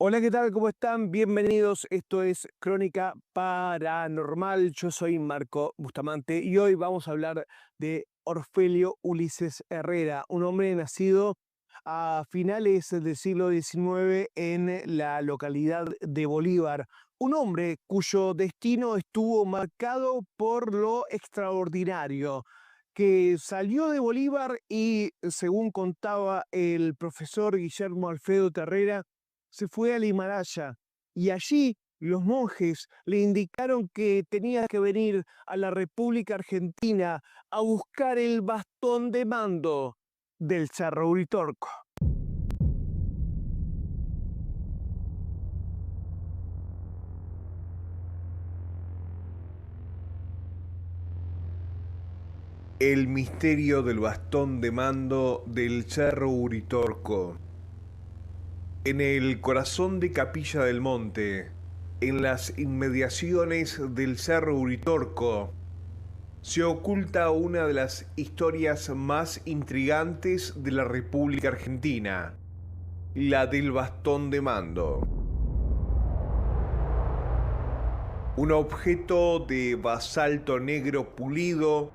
Hola, ¿qué tal? ¿Cómo están? Bienvenidos. Esto es Crónica Paranormal. Yo soy Marco Bustamante y hoy vamos a hablar de Orfelio Ulises Herrera, un hombre nacido a finales del siglo XIX en la localidad de Bolívar. Un hombre cuyo destino estuvo marcado por lo extraordinario, que salió de Bolívar y, según contaba el profesor Guillermo Alfredo Terrera, se fue al Himalaya y allí los monjes le indicaron que tenía que venir a la República Argentina a buscar el bastón de mando del Cerro Uritorco. El misterio del bastón de mando del Cerro Uritorco. En el corazón de Capilla del Monte, en las inmediaciones del Cerro Uritorco, se oculta una de las historias más intrigantes de la República Argentina, la del bastón de mando. Un objeto de basalto negro pulido,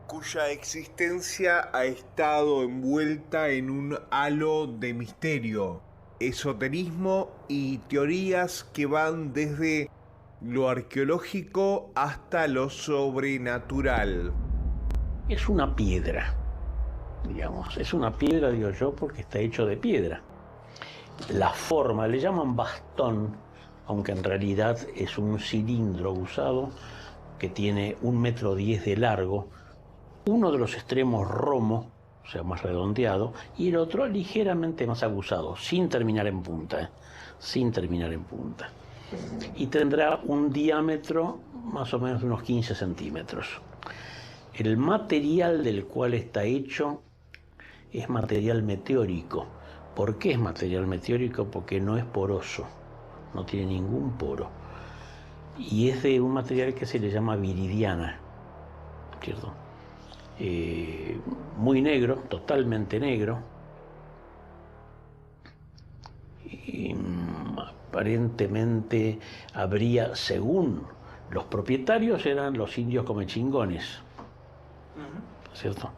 cuya existencia ha estado envuelta en un halo de misterio, esoterismo y teorías que van desde lo arqueológico hasta lo sobrenatural. Es una piedra, digamos, es una piedra, digo yo, porque está hecho de piedra. La forma, le llaman bastón, aunque en realidad es un cilindro usado que tiene 1,10 m de largo, uno de los extremos romo, o sea, más redondeado, y el otro ligeramente más aguzado, sin terminar en punta, sin terminar en punta. Y tendrá un diámetro más o menos de unos 15 centímetros. El material del cual está hecho es material meteórico. ¿Por qué es material meteórico? Porque no es poroso, no tiene ningún poro. Y es de un material que se le llama viridiana, ¿cierto? Muy negro, totalmente negro. Y aparentemente habría, según los propietarios, eran los indios comechingones, ¿cierto?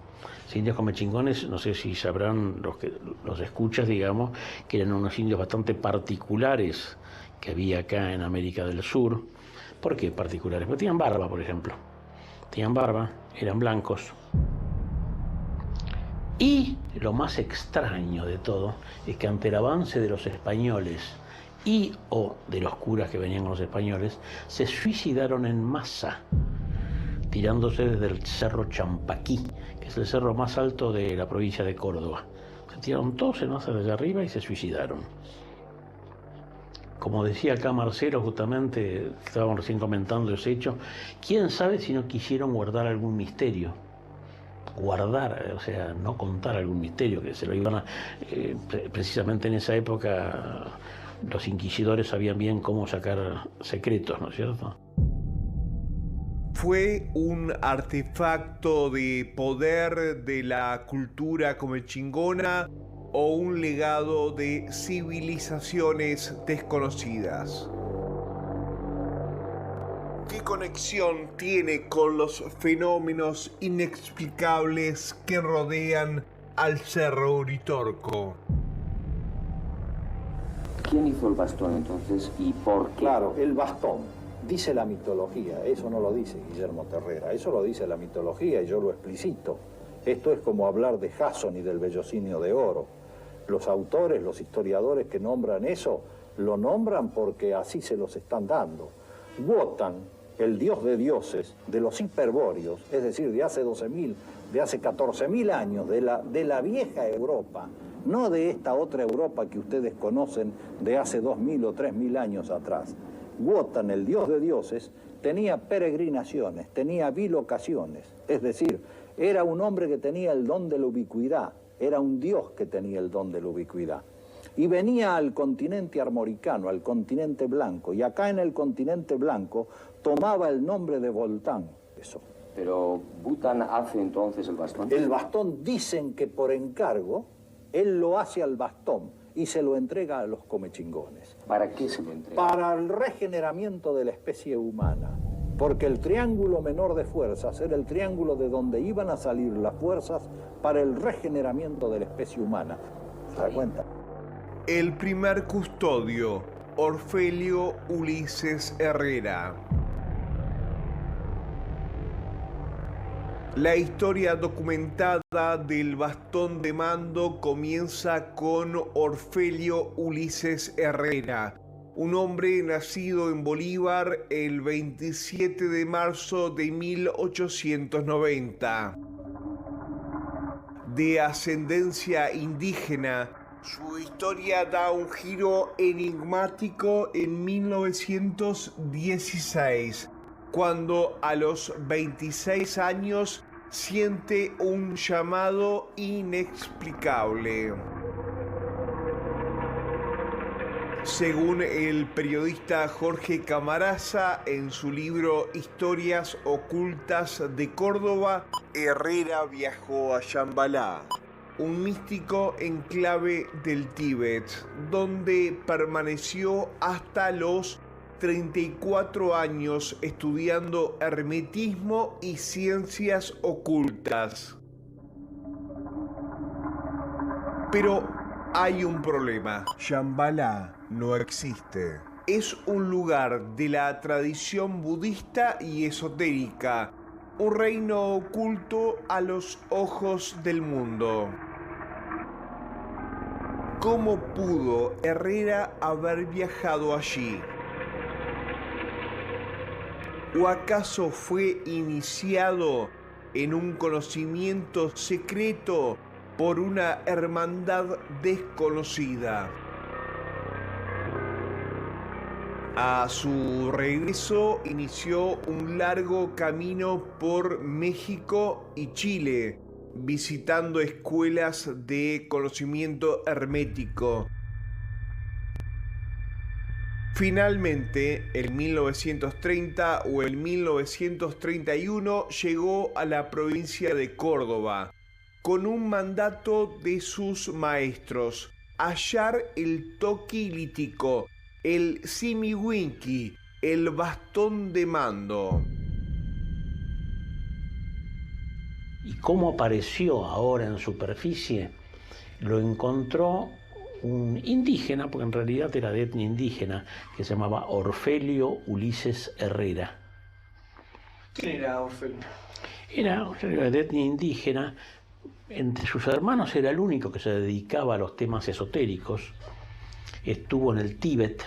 Los indios comechingones, no sé si sabrán los escuchas, digamos, que eran unos indios bastante particulares que había acá en América del Sur. ¿Por qué particulares? Porque tenían barba, por ejemplo. Tenían barba, eran blancos. Y lo más extraño de todo es que ante el avance de los españoles y o de los curas que venían con los españoles, se suicidaron en masa, tirándose desde el Cerro Champaquí, que es el cerro más alto de la provincia de Córdoba. Se tiraron todos en masa desde arriba y se suicidaron. Como decía acá Marcelo, justamente, estábamos recién comentando ese hecho, quién sabe si no quisieron guardar algún misterio. Guardar, o sea, no contar algún misterio, que se lo iban a... precisamente en esa época los inquisidores sabían bien cómo sacar secretos, ¿no es cierto? ¿Fue un artefacto de poder de la cultura comechingona o un legado de civilizaciones desconocidas? ¿Qué conexión tiene con los fenómenos inexplicables que rodean al Cerro Uritorco? ¿Quién hizo el bastón entonces y por qué? Claro, el bastón, dice la mitología, eso no lo dice Guillermo Terrera, eso lo dice la mitología y yo lo explicito. Esto es como hablar de Jasón y del vellocinio de oro. Los autores, los historiadores que nombran eso, lo nombran porque así se los están dando. Wotan, el dios de dioses, de los hiperbóreos, es decir, de hace 12.000, de hace 14.000 años, de la vieja Europa, no de esta otra Europa que ustedes conocen de hace 2.000 o 3.000 años atrás. Wotan, el dios de dioses, tenía peregrinaciones, tenía bilocaciones, es decir, era un hombre que tenía el don de la ubicuidad, era un dios que tenía el don de la ubicuidad. Y venía al continente armoricano, al continente blanco, y acá en el continente blanco tomaba el nombre de Voltán. Eso. Pero Wotan hace entonces el bastón. El bastón, dicen que por encargo, él lo hace al bastón. y se lo entrega a los comechingones. ¿Para qué se lo entrega? Para el regeneramiento de la especie humana. Porque el triángulo menor de fuerzas era el triángulo de donde iban a salir las fuerzas para el regeneramiento de la especie humana. ¿Se da cuenta? El primer custodio, Orfelio Ulises Herrera. La historia documentada del bastón de mando comienza con Orfelio Ulises Herrera, un hombre nacido en Bolívar el 27 de marzo de 1890. De ascendencia indígena, su historia da un giro enigmático en 1916, cuando a los 26 años siente un llamado inexplicable. Según el periodista Jorge Camarasa, en su libro Historias Ocultas de Córdoba, Herrera viajó a Shambhala, un místico enclave del Tíbet, donde permaneció hasta los 34 años estudiando hermetismo y ciencias ocultas. Pero hay un problema. Shambhala no existe. Es un lugar de la tradición budista y esotérica, un reino oculto a los ojos del mundo. ¿Cómo pudo Herrera haber viajado allí? ¿O acaso fue iniciado en un conocimiento secreto por una hermandad desconocida? A su regreso inició un largo camino por México y Chile, visitando escuelas de conocimiento hermético. Finalmente, en 1930 o en 1931 llegó a la provincia de Córdoba, con un mandato de sus maestros: hallar el toqui lítico, el simiwinki, el bastón de mando. ¿Y cómo apareció ahora en superficie? Lo encontró un indígena, porque en realidad era de etnia indígena, que se llamaba Orfelio Ulises Herrera. ¿Quién era Orfelio? Era de etnia indígena. Entre sus hermanos era el único que se dedicaba a los temas esotéricos. Estuvo en el Tíbet.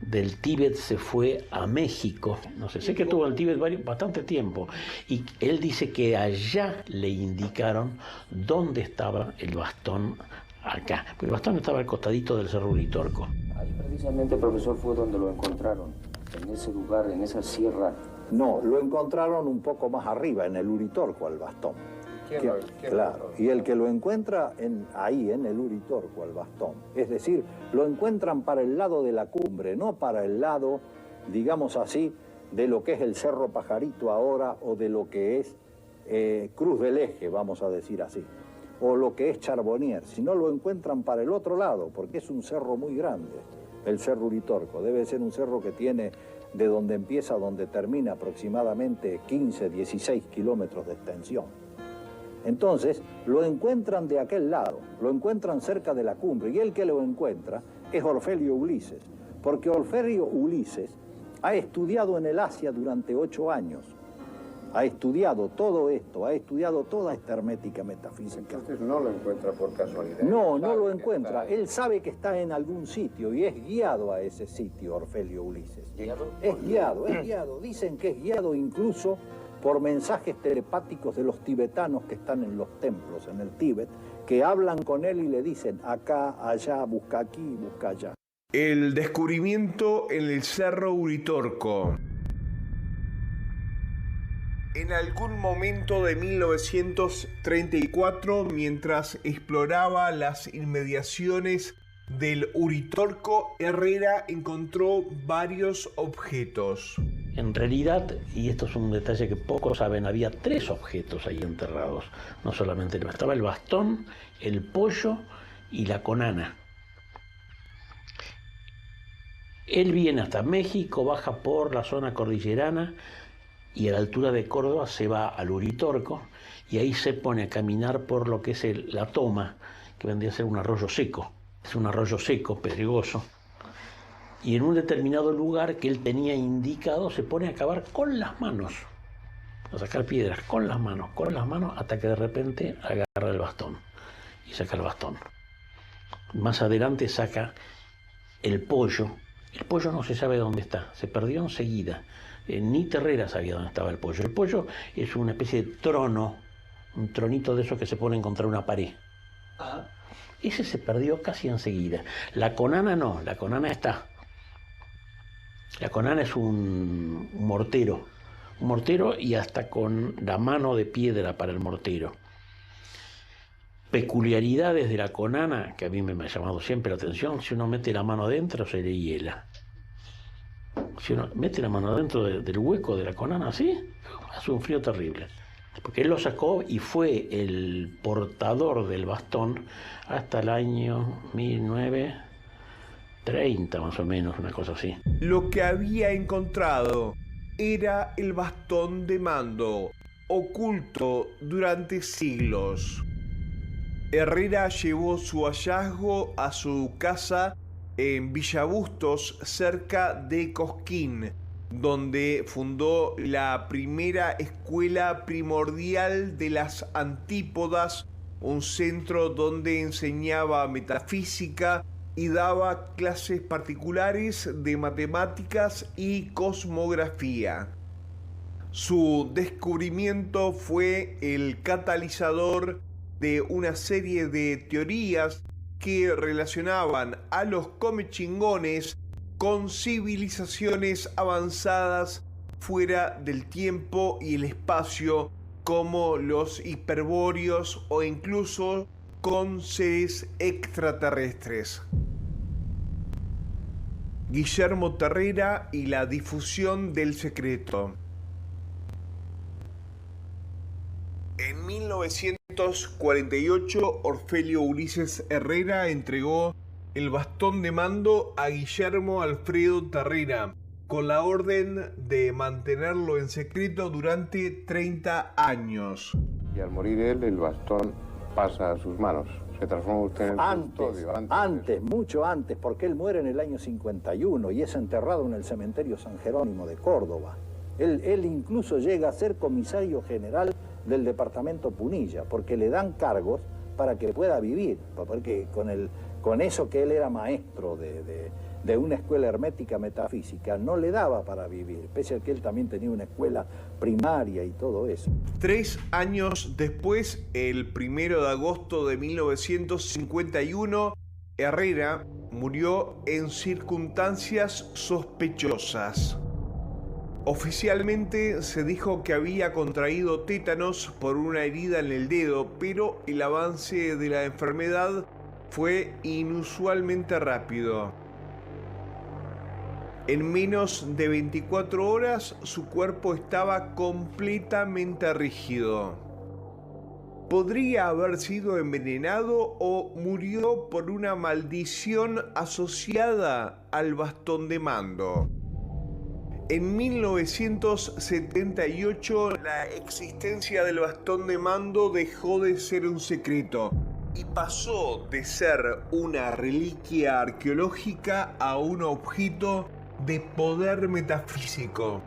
Del Tíbet se fue a México. No sé, sé que estuvo en el Tíbet bastante tiempo. Y él dice que allá le indicaron dónde estaba el bastón acá. Porque el bastón estaba al costadito del Cerro Uritorco. Ahí precisamente, profesor, fue donde lo encontraron. En ese lugar, en esa sierra. No, lo encontraron un poco más arriba, en el Uritorco, al bastón. Claro, y el que lo encuentra ahí, en el Uritorco, al bastón. Es decir, lo encuentran para el lado de la cumbre, no para el lado, digamos así, de lo que es el Cerro Pajarito ahora o de lo que es Cruz del Eje, vamos a decir así, o lo que es Charbonnier, sino lo encuentran para el otro lado, porque es un cerro muy grande, el Cerro Uritorco. Debe ser un cerro que tiene, de donde empieza a donde termina, aproximadamente 15, 16 kilómetros de extensión. Entonces, lo encuentran de aquel lado, lo encuentran cerca de la cumbre, y el que lo encuentra es Orfelio Ulises, porque Orfelio Ulises ha estudiado en el Asia durante 8 años, ha estudiado todo esto, ha estudiado toda esta hermética metafísica. Entonces no lo encuentra por casualidad. No, no lo encuentra, él sabe que está en algún sitio y es guiado a ese sitio, Orfelio Ulises. ¿Guiado? Es guiado, dicen que es guiado incluso por mensajes telepáticos de los tibetanos que están en los templos, en el Tíbet, que hablan con él y le dicen acá, allá, busca aquí, busca allá. El descubrimiento en el Cerro Uritorco. En algún momento de 1934, mientras exploraba las inmediaciones del Uritorco, Herrera encontró varios objetos. En realidad, y esto es un detalle que pocos saben, había 3 objetos ahí enterrados. No solamente estaba el bastón, el pollo y la conana. Él viene hasta México, baja por la zona cordillerana y a la altura de Córdoba se va al Uritorco y ahí se pone a caminar por lo que es la Toma, que vendría a ser un arroyo seco. Es un arroyo seco, pedregoso. Y en un determinado lugar que él tenía indicado se pone a cavar con las manos, a sacar piedras con las manos, hasta que de repente agarra el bastón y saca el bastón. Más adelante saca el pollo. El pollo no se sabe dónde está, se perdió enseguida. Ni Terrera sabía dónde estaba el pollo. El pollo es una especie de trono, un tronito de esos que se ponen contra una pared. Ese se perdió casi enseguida. La conana no, la conana está. La conana es un mortero y hasta con la mano de piedra para el mortero. Peculiaridades de la conana, que a mí me ha llamado siempre la atención: si uno mete la mano adentro se le hiela. Si uno mete la mano adentro del hueco de la conana, así, hace un frío terrible. Porque él lo sacó y fue el portador del bastón hasta el año 1930, más o menos, una cosa así. Lo que había encontrado era el bastón de mando, oculto durante siglos. Herrera llevó su hallazgo a su casa en Villa Bustos, cerca de Cosquín, donde fundó la primera escuela primordial de las Antípodas, un centro donde enseñaba metafísica y daba clases particulares de matemáticas y cosmografía. Su descubrimiento fue el catalizador de una serie de teorías que relacionaban a los comechingones con civilizaciones avanzadas fuera del tiempo y el espacio, como los hiperbóreos o incluso con seres extraterrestres. Guillermo Terrera y la difusión del secreto. En 1948, Orfelio Ulises Herrera entregó el bastón de mando a Guillermo Alfredo Terrera, con la orden de mantenerlo en secreto durante 30 años. Y al morir él, el bastón pasa a sus manos. Se transforma usted en custodio. Antes, mucho antes, porque él muere en el año 51 y es enterrado en el cementerio San Jerónimo de Córdoba. Él incluso llega a ser comisario general del departamento Punilla, porque le dan cargos para que pueda vivir, porque con eso que él era maestro de una escuela hermética metafísica, no le daba para vivir, pese a que él también tenía una escuela primaria y todo eso. 3 años después, el 1 de agosto de 1951, Herrera murió en circunstancias sospechosas. Oficialmente se dijo que había contraído tétanos por una herida en el dedo, pero el avance de la enfermedad fue inusualmente rápido. En menos de 24 horas su cuerpo estaba completamente rígido. ¿Podría haber sido envenenado o murió por una maldición asociada al bastón de mando? En 1978, la existencia del bastón de mando dejó de ser un secreto y pasó de ser una reliquia arqueológica a un objeto de poder metafísico.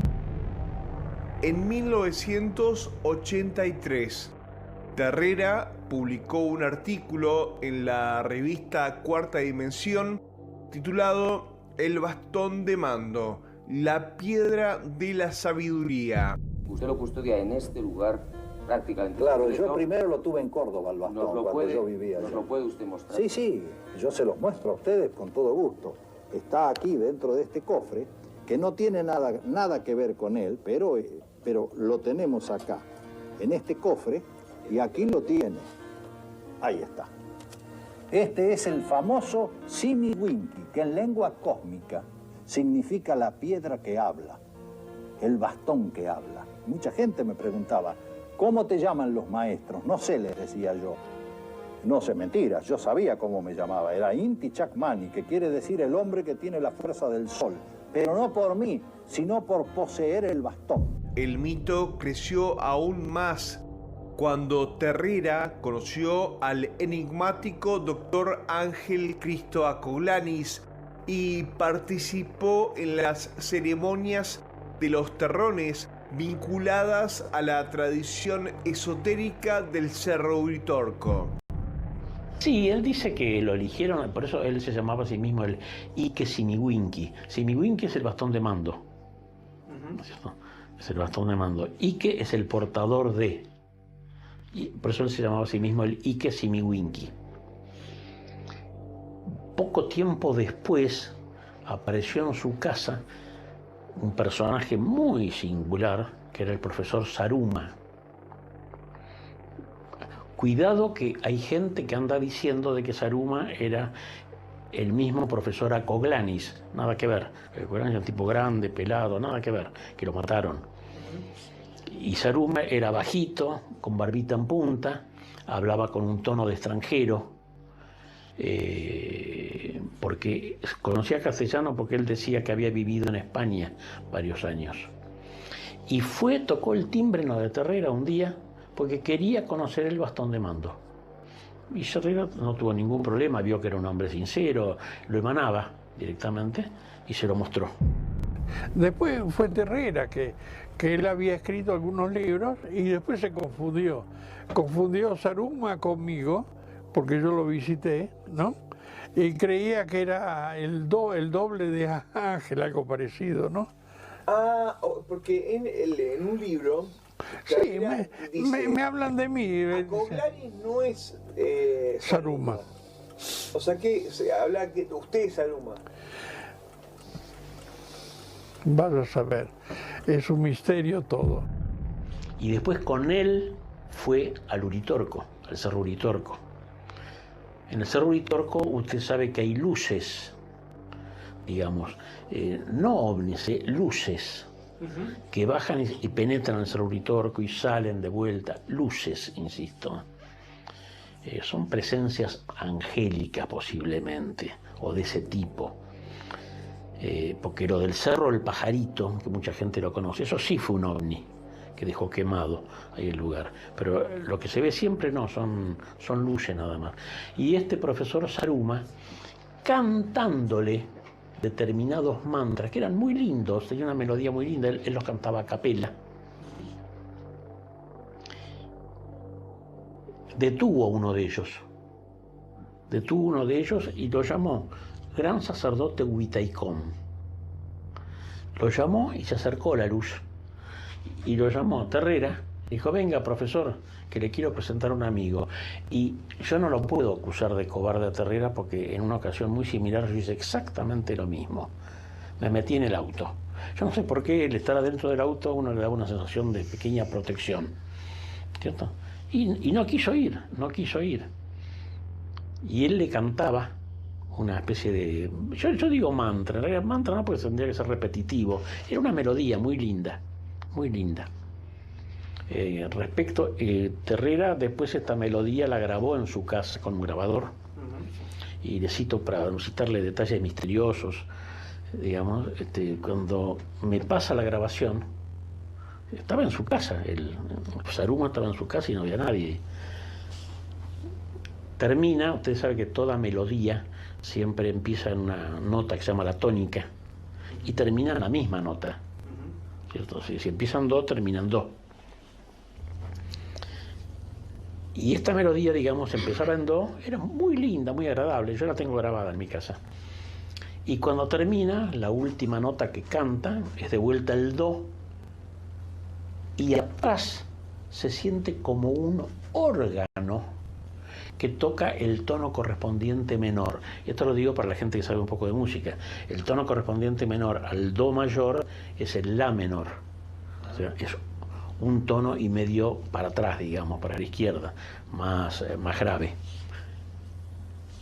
En 1983, Terrera publicó un artículo en la revista Cuarta Dimensión titulado El bastón de mando, la piedra de la sabiduría. Usted lo custodia en este lugar prácticamente. Claro, yo primero lo tuve en Córdoba, el bastón, cuando yo vivía allá. ¿Nos lo puede usted mostrar? Sí, yo se los muestro a ustedes con todo gusto. Está aquí dentro de este cofre, que no tiene nada que ver con él, pero lo tenemos acá, en este cofre, y aquí lo tiene. Ahí está. Este es el famoso Simiwinki, que en lengua cósmica significa la piedra que habla, el bastón que habla. Mucha gente me preguntaba, ¿cómo te llaman los maestros? No sé, les decía yo. No sé mentiras, yo sabía cómo me llamaba. Era Inti Chakmani, que quiere decir el hombre que tiene la fuerza del sol. Pero no por mí, sino por poseer el bastón. El mito creció aún más cuando Terrera conoció al enigmático doctor Ángel Cristo Acoglanis y participó en las ceremonias de los terrones vinculadas a la tradición esotérica del Cerro Uritorco. Sí, él dice que lo eligieron, por eso él se llamaba a sí mismo el Ike Simiwinki. Simiwinki es el bastón de mando. ¿No es cierto? Es el bastón de mando. Ike es el portador de. Y por eso él se llamaba a sí mismo el Ike Simiwinki. Poco tiempo después apareció en su casa un personaje muy singular, que era el profesor Saruma. Cuidado que hay gente que anda diciendo de que Saruma era el mismo profesor Acoglanis, nada que ver. Acoglanis era un tipo grande, pelado, nada que ver, que lo mataron. Y Saruma era bajito, con barbita en punta, hablaba con un tono de extranjero, porque conocía castellano porque él decía que había vivido en España varios años. Y tocó el timbre en lo de Terrera un día, porque quería conocer el bastón de mando. Y Terrera no tuvo ningún problema, vio que era un hombre sincero, lo emanaba directamente y se lo mostró. Después fue Terrera que él había escrito algunos libros y después se confundió. Confundió Saruma conmigo, porque yo lo visité, ¿no? Y creía que era el doble de Ángel, algo parecido, ¿no? Ah, porque en un libro... Sí, me hablan de mí. Acoglanis no es Saruma. O sea que se habla que usted es Saruma. Vas a saber, es un misterio todo. Y después con él fue al Uritorco, al Cerro Uritorco. En el Cerro Uritorco usted sabe que hay luces, digamos, no ovnis, luces, que bajan y penetran en el Cerro Uritorco y salen de vuelta, luces, insisto. Son presencias angélicas posiblemente, o de ese tipo. Porque lo del Cerro El Pajarito, que mucha gente lo conoce, eso sí fue un ovni que dejó quemado ahí el lugar. Pero lo que se ve siempre no, son luces nada más. Y este profesor Saruma, cantándole determinados mantras, que eran muy lindos, tenía una melodía muy linda, él los cantaba a capela. Detuvo a uno de ellos y lo llamó Gran Sacerdote Huitaicón. Lo llamó y se acercó a la luz. Y lo llamó Terrera. Dijo, venga, profesor, que le quiero presentar a un amigo. Y yo no lo puedo acusar de cobarde a Terrera porque en una ocasión muy similar yo hice exactamente lo mismo. Me metí en el auto. Yo no sé por qué el estar adentro del auto a uno le da una sensación de pequeña protección, ¿cierto? Y no quiso ir. Y él le cantaba una especie de... Yo digo mantra, en realidad mantra no, porque tendría que ser repetitivo. Era una melodía muy linda, muy linda. Terrera después esta melodía la grabó en su casa con un grabador. Y le cito para citarle detalles misteriosos, digamos, cuando me pasa la grabación, estaba en su casa, Saruma estaba en su casa y no había nadie. Termina, usted sabe que toda melodía siempre empieza en una nota que se llama la tónica y termina en la misma nota, ¿cierto? Si empiezan do, terminan do. Y esta melodía, digamos, empezaba en do, era muy linda, muy agradable, yo la tengo grabada en mi casa. Y cuando termina, la última nota que canta es de vuelta el do, y atrás se siente como un órgano que toca el tono correspondiente menor. Y esto lo digo para la gente que sabe un poco de música. El tono correspondiente menor al do mayor es el la menor. O sea, es un tono y medio para atrás, digamos, para la izquierda, más grave.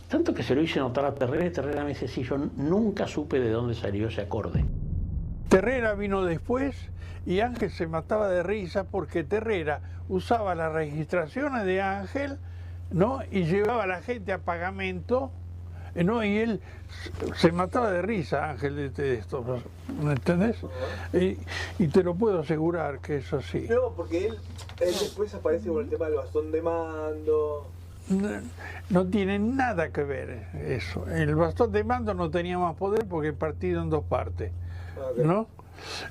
Tanto que se lo hice notar a Terrera y Terrera me dice, sí, yo nunca supe de dónde salió ese acorde. Terrera vino después y Ángel se mataba de risa porque Terrera usaba las registraciones de Ángel ¿no? Y llevaba a la gente a pagamento, ¿no? Y él se mataba de risa, Ángel, de esto, ¿me entendés? Y te lo puedo asegurar que es así. No, porque él después aparece con el tema del bastón de mando. No tiene nada que ver eso. El bastón de mando no tenía más poder porque partido en dos partes, ¿no?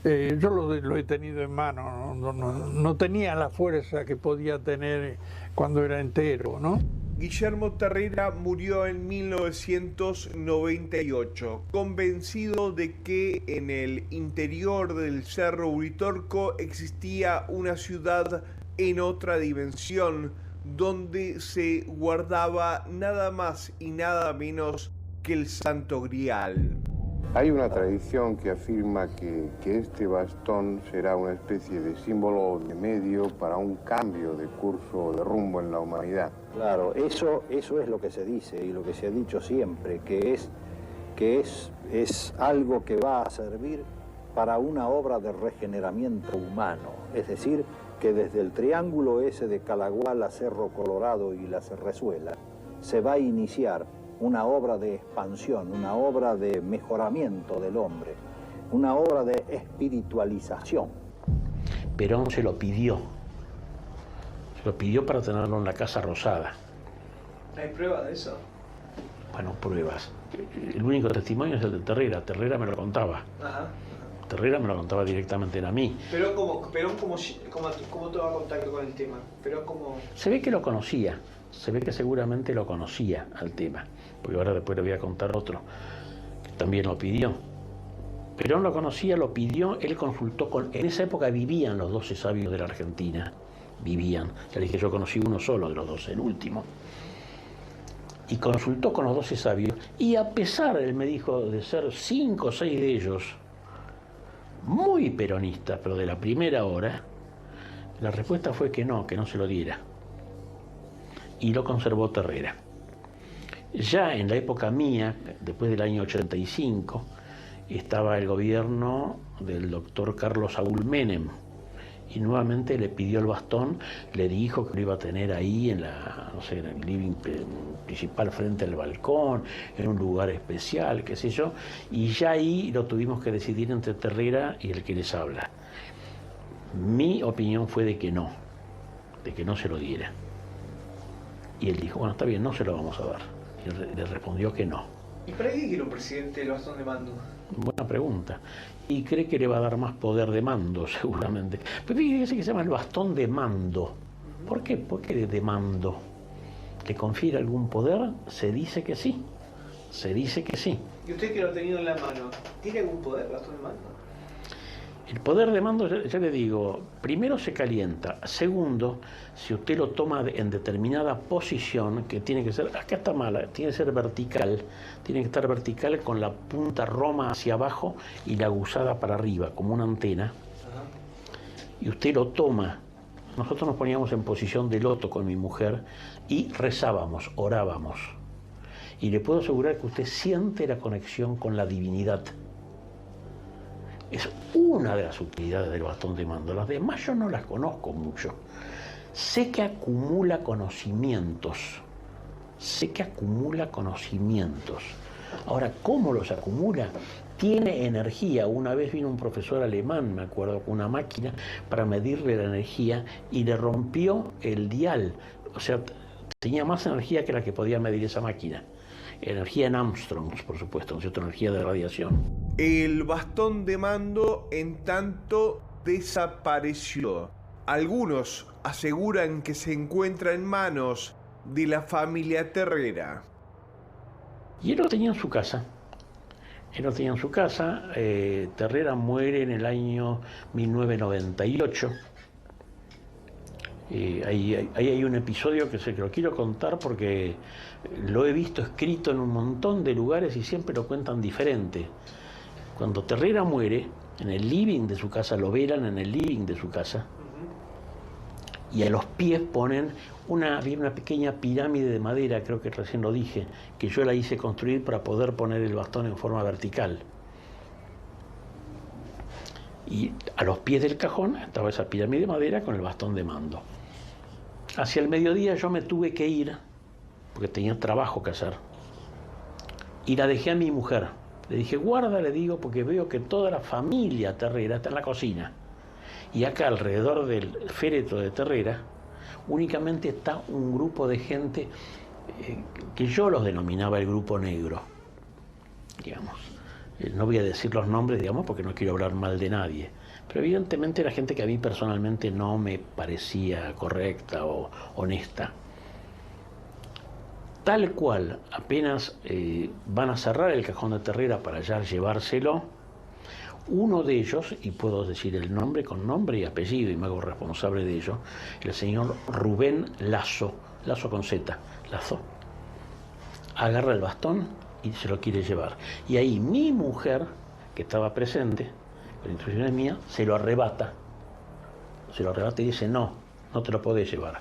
Yo lo he tenido en mano, no tenía la fuerza que podía tener cuando era entero, ¿no? Guillermo Terrera murió en 1998, convencido de que en el interior del Cerro Uritorco existía una ciudad en otra dimensión, donde se guardaba nada más y nada menos que el Santo Grial. Hay una tradición que afirma que este bastón será una especie de símbolo de medio para un cambio de curso, de rumbo en la humanidad. Claro, eso es lo que se dice y lo que se ha dicho siempre, que es algo que va a servir para una obra de regeneramiento humano. Es decir, que desde el triángulo ese de Calaguala, Cerro Colorado y la Cerrezuela se va a iniciar una obra de expansión, una obra de mejoramiento del hombre, una obra de espiritualización. Perón se lo pidió para tenerlo en la Casa Rosada. ¿Hay pruebas de eso? Bueno, pruebas. El único testimonio es el de Terrera. Terrera me lo contaba. Ajá. Terrera me lo contaba directamente a mí. Pero ¿cómo te va a contacto con el tema? Pero ¿cómo? Se ve que lo conocía. Se ve que seguramente lo conocía al tema. Porque ahora después le voy a contar otro que también lo pidió. Perón lo conocía, lo pidió, él consultó con... En esa época vivían los 12 sabios de la Argentina. Vivían. Ya dije, yo conocí uno solo de los 12, el último. Y consultó con los 12 sabios. Y a pesar, él me dijo, de ser 5 o 6 de ellos muy peronistas, pero de la primera hora, la respuesta fue que no se lo diera. Y lo conservó Terrera. Ya en la época mía, después del año 85, estaba el gobierno del doctor Carlos Saúl Menem, y nuevamente le pidió el bastón, le dijo que lo iba a tener ahí en en el living principal frente al balcón, en un lugar especial, qué sé yo, y ya ahí lo tuvimos que decidir entre Terrera y el que les habla. Mi opinión fue de que no se lo diera. Y él dijo, bueno, está bien, no se lo vamos a dar. Y le respondió que no. ¿Y para qué quiere un presidente el bastón de mando? Buena pregunta. Y cree que le va a dar más poder de mando, seguramente. Pero fíjese que se llama el bastón de mando. ¿Por qué? ¿Por qué de mando? ¿Le confiere algún poder? Se dice que sí. Se dice que sí. ¿Y usted que lo ha tenido en la mano, tiene algún poder el bastón de mando? El poder de mando, ya le digo, primero se calienta. Segundo, si usted lo toma en determinada posición, que tiene que ser, acá está mala, tiene que ser vertical, tiene que estar vertical con la punta roma hacia abajo y la aguzada para arriba, como una antena. Y usted lo toma. Nosotros nos poníamos en posición de loto con mi mujer y rezábamos, orábamos. Y le puedo asegurar que usted siente la conexión con la divinidad. Es una de las utilidades del bastón de mando. Las demás yo no las conozco mucho. Sé que acumula conocimientos. Ahora, ¿cómo los acumula? Tiene energía. Una vez vino un profesor alemán, me acuerdo, con una máquina para medirle la energía y le rompió el dial. O sea, tenía más energía que la que podía medir esa máquina. Energía en Armstrongs, por supuesto, ¿no es cierto? Energía de radiación. El bastón de mando, en tanto, desapareció. Algunos aseguran que se encuentra en manos de la familia Terrera. Y él lo tenía en su casa. Terrera muere en el año 1998. Ahí hay un episodio que lo quiero contar porque lo he visto escrito en un montón de lugares y siempre lo cuentan diferente. Cuando Terrera muere, en el living de su casa, lo velan en el living de su casa, y a los pies ponen una pequeña pirámide de madera, creo que recién lo dije, que yo la hice construir para poder poner el bastón en forma vertical. Y a los pies del cajón estaba esa pirámide de madera con el bastón de mando. Hacia el mediodía yo me tuve que ir porque tenía trabajo que hacer. Y la dejé a mi mujer. Le dije, guarda, le digo, porque veo que toda la familia terrera está en la cocina. Y acá alrededor del féretro de Terrera únicamente está un grupo de gente que yo los denominaba el grupo negro, digamos. No voy a decir los nombres, digamos, porque no quiero hablar mal de nadie. Pero evidentemente era gente que a mí personalmente no me parecía correcta o honesta. Tal cual, apenas van a cerrar el cajón de Terrera para ya llevárselo, uno de ellos, y puedo decir el nombre con nombre y apellido, y me hago responsable de ello, el señor Rubén Lazo, Lazo con Z, Lazo, agarra el bastón y se lo quiere llevar. Y ahí mi mujer, que estaba presente, con instrucciones mías, se lo arrebata y dice, no te lo podés llevar.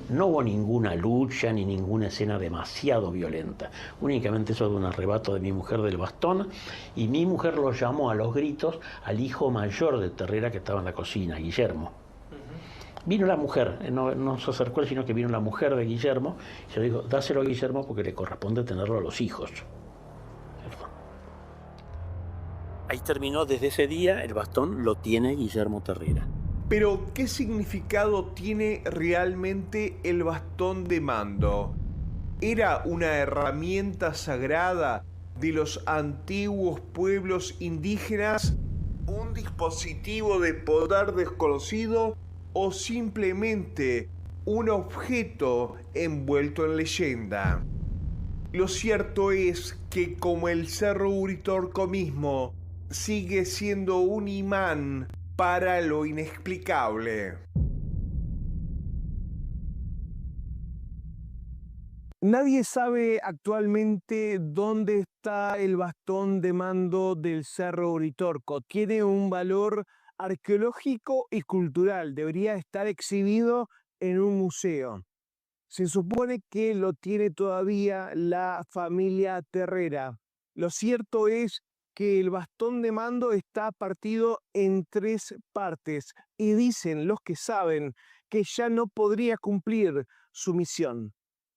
No hubo ninguna lucha ni ninguna escena demasiado violenta. Únicamente eso de un arrebato de mi mujer del bastón, y mi mujer lo llamó a los gritos al hijo mayor de Terrera que estaba en la cocina, Guillermo. Vino la mujer, no se acercó él, sino que vino la mujer de Guillermo, y yo digo, dáselo a Guillermo porque le corresponde tenerlo a los hijos. Ahí terminó, desde ese día el bastón lo tiene Guillermo Terrera. Pero, ¿qué significado tiene realmente el bastón de mando? ¿Era una herramienta sagrada de los antiguos pueblos indígenas? ¿Un dispositivo de poder desconocido? ¿O simplemente un objeto envuelto en leyenda? Lo cierto es que, como el Cerro Uritorco mismo, sigue siendo un imán para lo inexplicable. Nadie sabe actualmente dónde está el bastón de mando del Cerro Uritorco. Tiene un valor arqueológico y cultural. Debería estar exhibido en un museo. Se supone que lo tiene todavía la familia Terrera. Lo cierto es que el bastón de mando está partido en 3 partes y dicen los que saben que ya no podría cumplir su misión.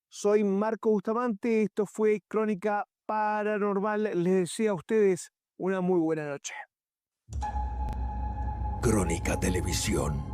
Soy Marco Bustamante, esto fue Crónica Paranormal. Les deseo a ustedes una muy buena noche. Crónica Televisión.